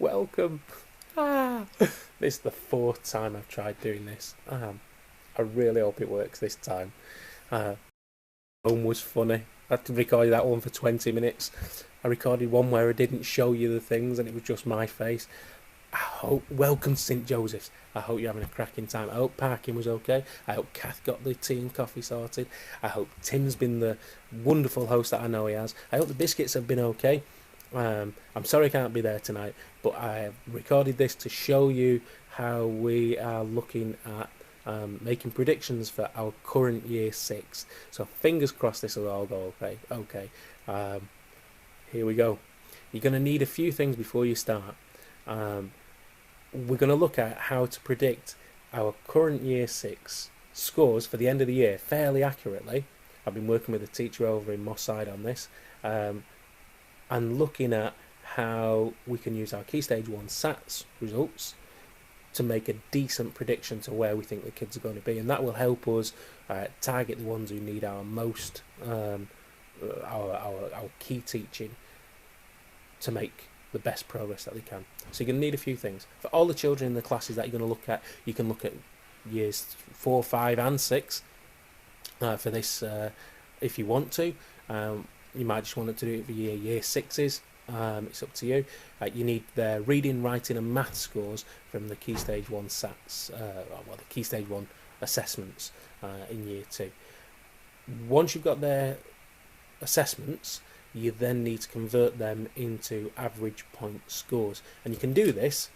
Welcome. This is the fourth time I've tried doing this. I really hope it works this time. Home was funny. I had to record that one for 20 minutes. I recorded one where I didn't show you the things and it was just my face. Welcome St Joseph's. I hope you're having a cracking time. I hope parking was okay. I hope Kath got the tea and coffee sorted. I hope Tim's been the wonderful host that I know he has. I hope the biscuits have been okay. I'm sorry I can't be there tonight, but I have recorded this to show you how we are looking at making predictions for our current year 6. So fingers crossed this will all go okay. Here we go. You're going to need a few things before you start. We're going to look at how to predict our current year 6 scores for the end of the year fairly accurately. I've been working with a teacher over in Moss Side on this, and looking at how we can use our Key Stage 1 SATs results to make a decent prediction to where we think the kids are going to be, and that will help us target the ones who need our most our key teaching to make the best progress that they can. So you're going to need a few things. For all the children in the classes that you're going to look at, you can look at years 4, 5 and 6 for this if you want to. You might just want to do it for year 6s. It's up to you. You need their reading, writing and math scores from the Key Stage 1 SATs, the Key Stage 1 assessments in year 2. Once you've got their assessments, you then need to convert them into average point scores. And you can do this,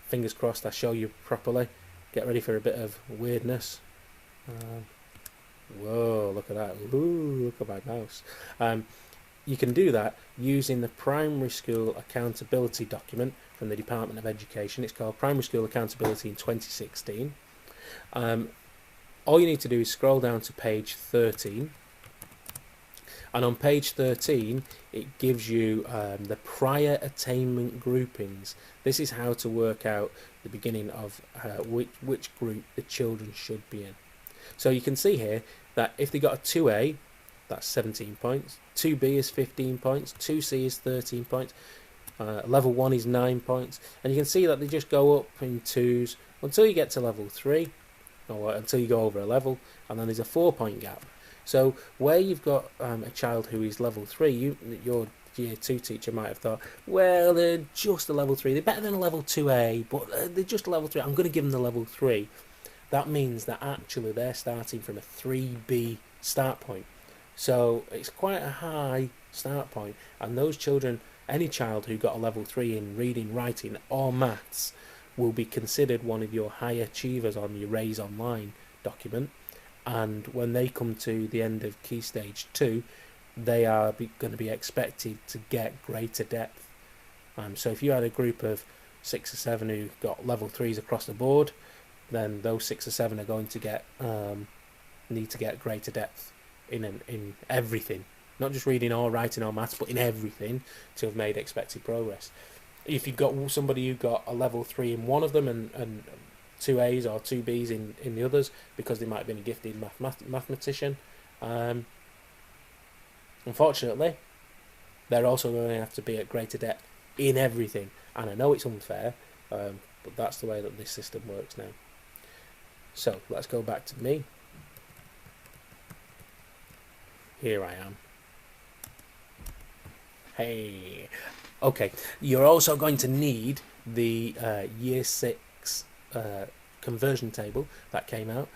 fingers crossed I show you properly. Get ready for a bit of weirdness. Whoa, look at that. Ooh, look at my mouse. You can do that using the Primary School Accountability document from the Department of Education. It's called Primary School Accountability in 2016. All you need to do is scroll down to page 13. And on page 13, it gives you the prior attainment groupings. This is how to work out the beginning of which group the children should be in. So you can see here that if they got a 2A, that's 17 points. 2B is 15 points. 2C is 13 points. Level 1 is 9 points. And you can see that they just go up in 2s until you get to level 3, or until you go over a level, and then there's a 4-point gap. So where you've got a child who is level 3, your year 2 teacher might have thought, well, they're just a level 3. They're better than a level 2A, but they're just a level 3. I'm going to give them the level 3. That means that actually they're starting from a 3B start point. So it's quite a high start point, and those children, any child who got a level 3 in reading, writing or maths will be considered one of your high achievers on your Raise Online document, and when they come to the end of Key Stage 2 they are going to be expected to get greater depth. So if you had a group of 6 or 7 who got level 3s across the board, then those 6 or 7 are going to need to get greater depth in everything, not just reading or writing or maths, but in everything to have made expected progress. If you've got somebody who got a level 3 in one of them and 2 A's or 2 B's in the others because they might have been a gifted mathematician, unfortunately they're also going to have to be at greater depth in everything. And I know it's unfair, but that's the way that this system works now. So let's go back to me. Here I am. Hey. Okay, you're also going to need the year 6 conversion table that came out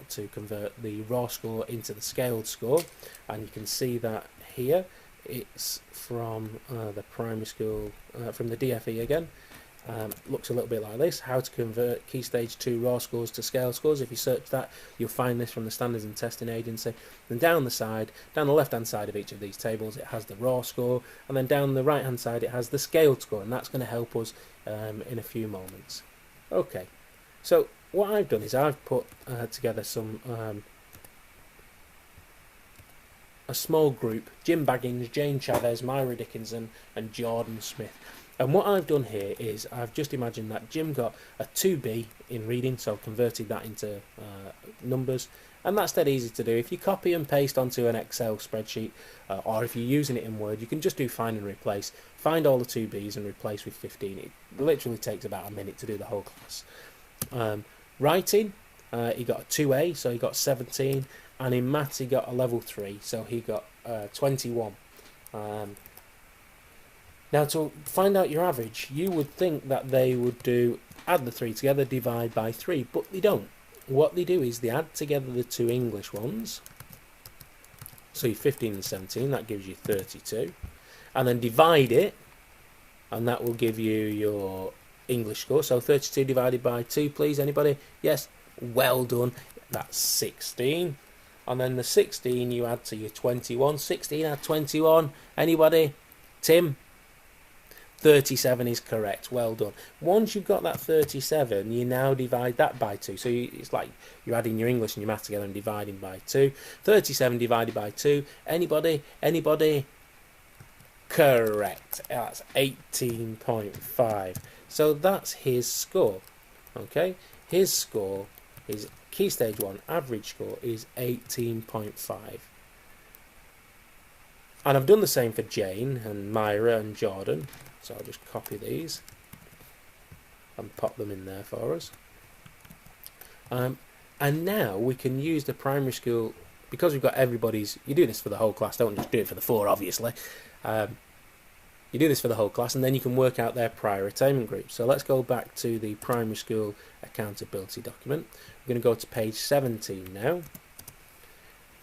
to convert the raw score into the scaled score, and you can see that here. It's from the primary school, from the DfE again. Looks a little bit like this: how to convert Key Stage 2 raw scores to scale scores. If you search that, you'll find this from the Standards and Testing Agency. And down the left hand side of each of these tables, it has the raw score, and then down the right hand side it has the scaled score, and that's going to help us in a few moments. Okay, so what I've done is I've put together some a small group: Jim Baggins, Jane Chavez, Myra Dickinson and Jordan Smith. And what I've done here is I've just imagined that Jim got a 2B in reading, so I've converted that into numbers, and that's dead easy to do. If you copy and paste onto an Excel spreadsheet, or if you're using it in Word, you can just do find and replace, find all the 2Bs and replace with 15. It literally takes about a minute to do the whole class. Writing, he got a 2A, so he got 17, and in maths he got a level 3, so he got 21. Now, to find out your average, you would think that they would add the 3 together, divide by 3, but they don't. What they do is they add together the 2 English ones, so you're 15 and 17, that gives you 32, and then divide it, and that will give you your English score. So 32 divided by 2, please, anybody? Yes, well done, that's 16. And then the 16 you add to your 21, 16 add 21, anybody? Tim? 37 is correct, well done. Once you've got that 37, you now divide that by 2. So it's like you're adding your English and your math together and dividing by 2. 37 divided by 2, anybody? Anybody? Correct, that's 18.5. So that's his score, okay? His score, his Key Stage 1 average score is 18.5. And I've done the same for Jane and Myra and Jordan. So I'll just copy these and pop them in there for us. And now we can use the primary school, because we've got everybody's, you do this for the whole class, don't just do it for the 4 obviously. You do this for the whole class, and then you can work out their prior attainment groups. So let's go back to the primary school accountability document. We're going to go to page 17 now,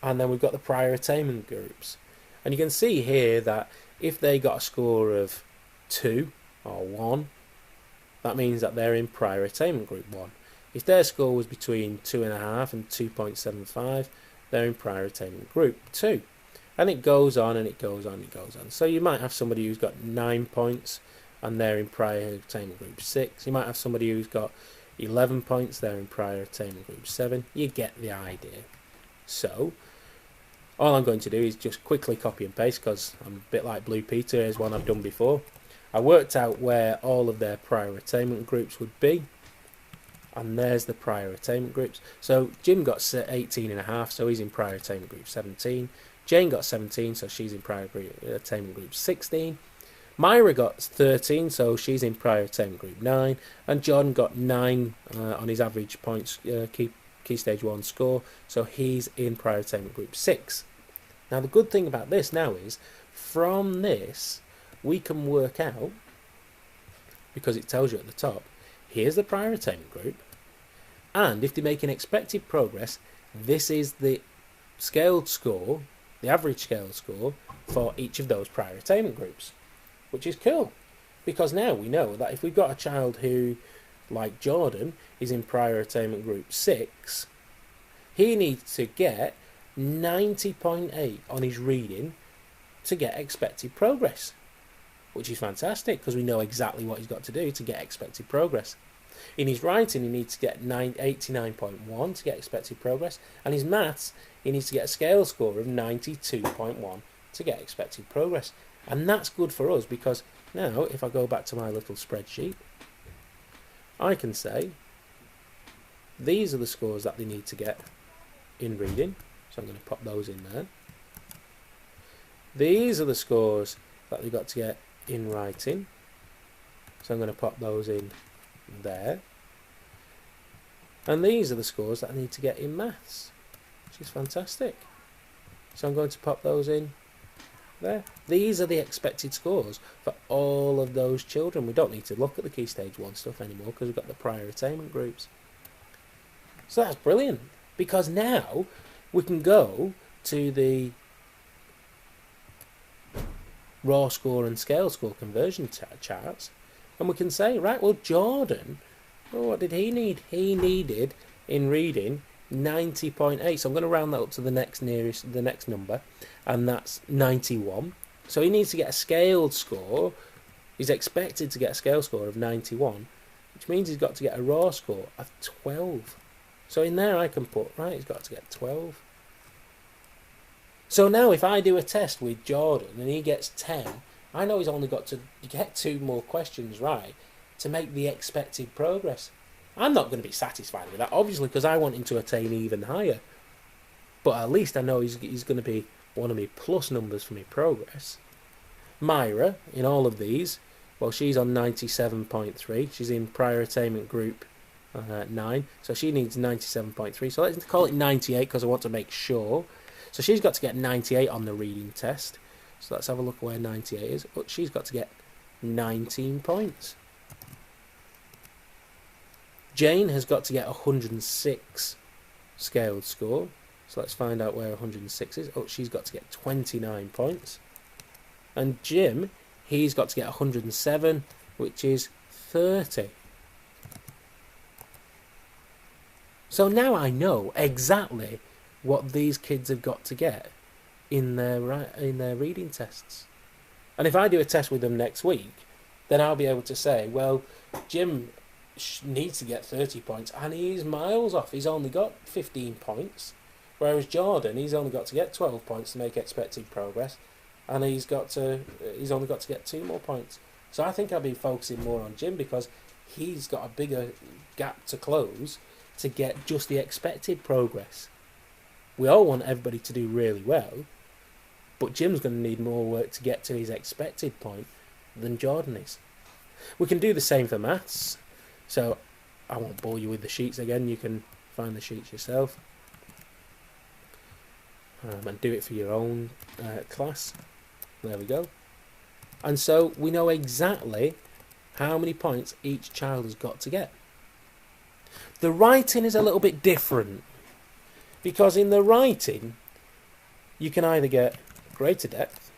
and then we've got the prior attainment groups. And you can see here that if they got a score of 2 or 1, that means that they're in prior attainment group 1. If their score was between 2.5 and 2.75, they're in prior attainment group 2. And it goes on and it goes on and it goes on. So you might have somebody who's got 9 points and they're in prior attainment group 6. You might have somebody who's got 11 points, they're in prior attainment group 7. You get the idea. So all I'm going to do is just quickly copy and paste, because I'm a bit like Blue Peter. Here's one I've done before. I worked out where all of their prior attainment groups would be, and there's the prior attainment groups. So Jim got 18.5, so he's in prior attainment group 17. Jane got 17, so she's in prior attainment group 16. Myra got 13, so she's in prior attainment group 9. And John got 9 on his average points key stage 1 score, so he's in prior attainment group 6. Now the good thing about this now is, from this we can work out, because it tells you at the top, here's the prior attainment group, and if they're making expected progress, this is the scaled score, the average scaled score for each of those prior attainment groups, which is cool, because now we know that if we've got a child who, like Jordan, is in prior attainment group 6, he needs to get 90.8 on his reading to get expected progress, which is fantastic, because we know exactly what he's got to do to get expected progress. In his writing, he needs to get 89.1 to get expected progress, and his maths, he needs to get a scale score of 92.1 to get expected progress. And that's good for us, because now if I go back to my little spreadsheet, I can say these are the scores that they need to get in reading, so I'm going to pop those in there. These are the scores that they've got to get in writing, so I'm going to pop those in there. And these are the scores that I need to get in maths, which is fantastic, so I'm going to pop those in there. These are the expected scores for all of those children. We don't need to look at the Key Stage 1 stuff anymore, because we've got the prior attainment groups. So that's brilliant, because now we can go to the raw score and scale score conversion charts, and we can say, right, well, Jordan, well, what did he need? He needed, in reading, 90.8. So I'm going to round that up to the next number, and that's 91. So he needs to get a scaled score. He's expected to get a scale score of 91, which means he's got to get a raw score of 12. So in there I can put, right, he's got to get 12. So now if I do a test with Jordan and he gets 10, I know he's only got to get 2 more questions right to make the expected progress. I'm not going to be satisfied with that, obviously, because I want him to attain even higher. But at least I know he's going to be one of my plus numbers for my progress. Myra, in all of these, well, she's on 97.3. She's in prior attainment group 9, so she needs 97.3. So let's call it 98 because I want to make sure. So she's got to get 98 on the reading test. So let's have a look where 98 is. Oh, she's got to get 19 points. Jane has got to get 106 scaled score. So let's find out where 106 is. Oh, she's got to get 29 points. And Jim, he's got to get 107, which is 30. So now I know exactly what these kids have got to get in their reading tests. And if I do a test with them next week, then I'll be able to say, well, Jim needs to get 30 points, and he's miles off. He's only got 15 points, whereas Jordan, he's only got to get 12 points to make expected progress, and he's only got to get 2 more points. So I think I'll be focusing more on Jim because he's got a bigger gap to close to get just the expected progress. We all want everybody to do really well, but Jim's going to need more work to get to his expected point than Jordan is. We can do the same for maths. So I won't bore you with the sheets again. You can find the sheets yourself and do it for your own class. There we go. And so we know exactly how many points each child has got to get. The writing is a little bit different because in the writing you can either get greater depth,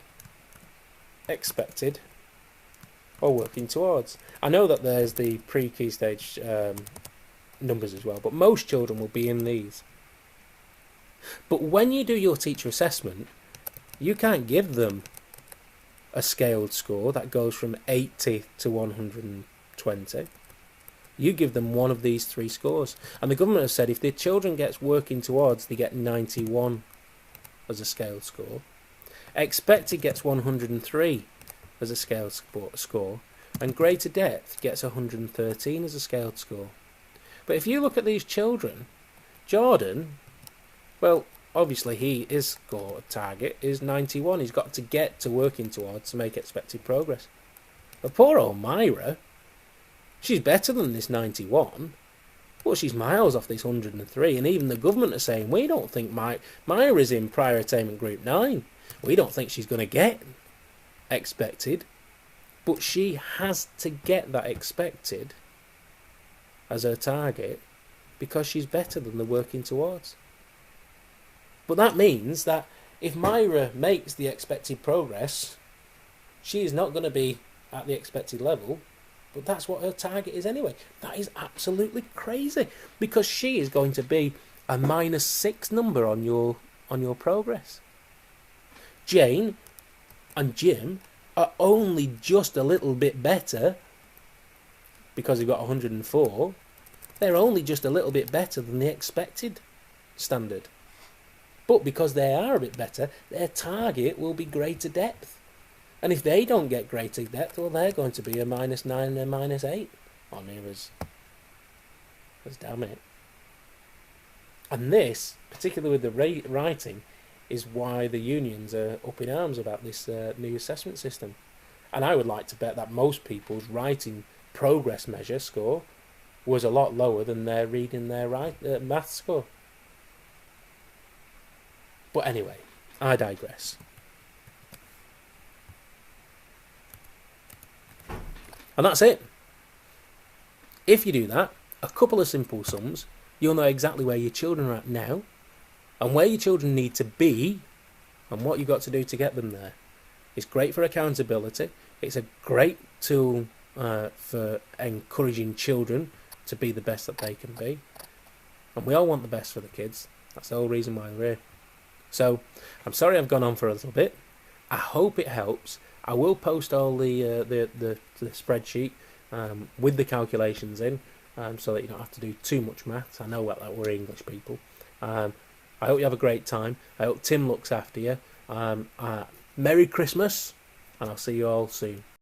expected, or working towards. I know that there's the pre-key stage numbers as well, but most children will be in these. But when you do your teacher assessment, you can't give them a scaled score that goes from 80 to 120. You give them one of these 3 scores. And the government has said if the children gets working towards, they get 91 as a scaled score. Expected gets 103 as a scaled score, and greater depth gets 113 as a scaled score. But if you look at these children, Jordan, well, obviously his score target is 91. He's got to get to working towards to make expected progress. But poor old Myra, she's better than this 91, but she's miles off this 103, and even the government are saying, we don't think Myra's in prior attainment group 9. We don't think she's going to get expected, but she has to get that expected as her target because she's better than the working towards. But that means that if Myra makes the expected progress, she is not going to be at the expected level, but that's what her target is anyway. That is absolutely crazy because she is going to be a -6 number on your progress. Jane and Jim are only just a little bit better because they've got 104. They're only just a little bit better than the expected standard. But because they are a bit better, their target will be greater depth. And if they don't get greater depth, well, they're going to be a -9 and a -8 on here as damn it. And this, particularly with the writing, is why the unions are up in arms about this new assessment system. And I would like to bet that most people's writing progress measure score was a lot lower than their reading their math score. But anyway, I digress. And that's it. If you do that, a couple of simple sums, you'll know exactly where your children are at now and where your children need to be and what you've got to do to get them there. It's great for accountability. It's a great tool for encouraging children to be the best that they can be. And we all want the best for the kids. That's the whole reason why we're here. So, I'm sorry I've gone on for a little bit. I hope it helps. I will post all the spreadsheet with the calculations in, so that you don't have to do too much maths. I know that we're English people. I hope you have a great time. I hope Tim looks after you. Merry Christmas, and I'll see you all soon.